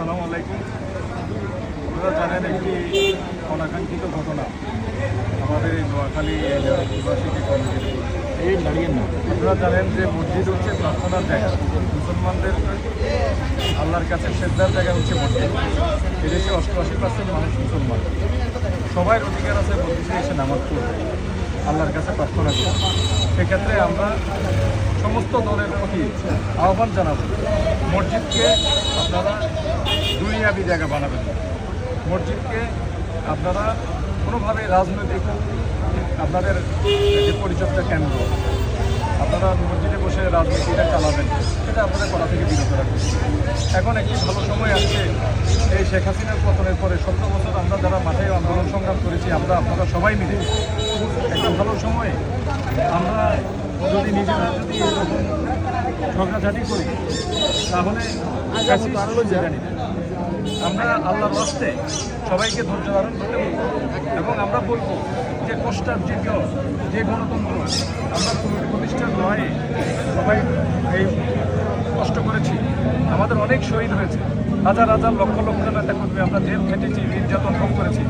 আসসালামু আলাইকুম। আপনারা জানেন একটি অনাকাঙ্ক্ষিত ঘটনা আমাদের এই নোয়াখালী ইউনিভার্সিটি কমিটির। আপনারা জানেন যে মসজিদ হচ্ছে প্রার্থনার জায়গা, মুসলমানদের আল্লাহর কাছে সেজদার জায়গা হচ্ছে মসজিদ। এদেশে 88% মানুষ মুসলমান, সবাই অধিকার আছে মসজিদে এসে নামাজ পড়বে, আল্লাহর কাছে প্রার্থনা করবে। সেক্ষেত্রে আমরা সমস্ত দলের প্রতি আহ্বান জানাবো, মসজিদকে আপনারা দুনিয়াবি জায়গা বানাবেন না। মসজিদকে আপনারা কোনোভাবে রাজনৈতিক আপনাদের যে পরিচর্যা কেন্দ্র, আপনারা মসজিদে বসে রাজনীতিটা চালাবেন, সেটা আপনারা করা থেকে বিরত রাখবেন। এখন একটি ভালো সময় আসছে, এই শেখ হাসিনার পতনের পরে 17 বছর আমরা যারা মাঠে আন্দোলন সংগ্রাম করেছি, আপনারা সবাই মিলে একটা ভালো সময়ে আমরা যদি নিজেরা যদি এরকম ঝগড়াঝাটি করি, তাহলে জানি আমরা আল্লাহর রাস্তে সবাইকে ধৈর্য ধারণ করতে বলবো এবং আমরা বলবো যে কষ্টার্জিত যে গণতন্ত্র আমরা প্রতিষ্ঠার লড়াইয়ে সবাই এই কষ্ট করেছি, আমাদের অনেক শহীদ হয়েছে, হাজার হাজার লক্ষ লক্ষ নেতা কর্মী আমরা জেল খেটেছি, নির্যাতন ভোগ করেছি।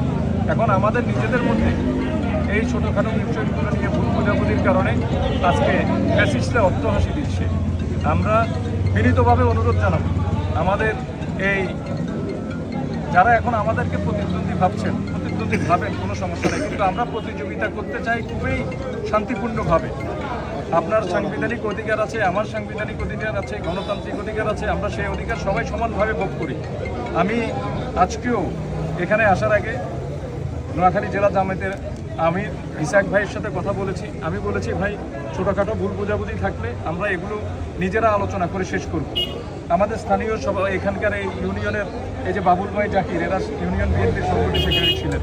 এখন আমাদের নিজেদের মধ্যে এই ছোটোখাটো বিষয়গুলো নিয়ে ভুল বোঝাবুঝির কারণে আজকে ফ্যাসিস্টরা অট্টহাসি দিচ্ছে। আমরা বিনীতভাবে অনুরোধ জানাবো, আমাদের এই যারা এখন আমাদেরকে প্রতিদ্বন্দ্বী ভাবছেন, প্রতিদ্বন্দ্বী ভাবেন, কোনো সমস্যা নেই, কিন্তু আমরা প্রতিযোগিতা করতে চাই খুবই শান্তিপূর্ণভাবে। আপনার সাংবিধানিক অধিকার আছে, আমার সাংবিধানিক অধিকার আছে, গণতান্ত্রিক অধিকার আছে, আমরা সেই অধিকার সবাই সমানভাবে ভোগ করি। আমি আজকেও এখানে আসার আগে নোয়াখালী জেলা জামায়াতের আমির ইসাক ভাইয়ের সাথে কথা বলেছি। আমি বলেছি, ভাই ছোটোখাটো ভুল বোঝাবুঝি থাকলে আমরা এগুলো নিজেরা আলোচনা করে শেষ করব। আমাদের স্থানীয় সবাই এখানকার এই ইউনিয়নের এই যে বাবুল ভাই জাকির, এরা ইউনিয়ন বিএনপির সভাপতি সেক্রেটারি ছিলেন।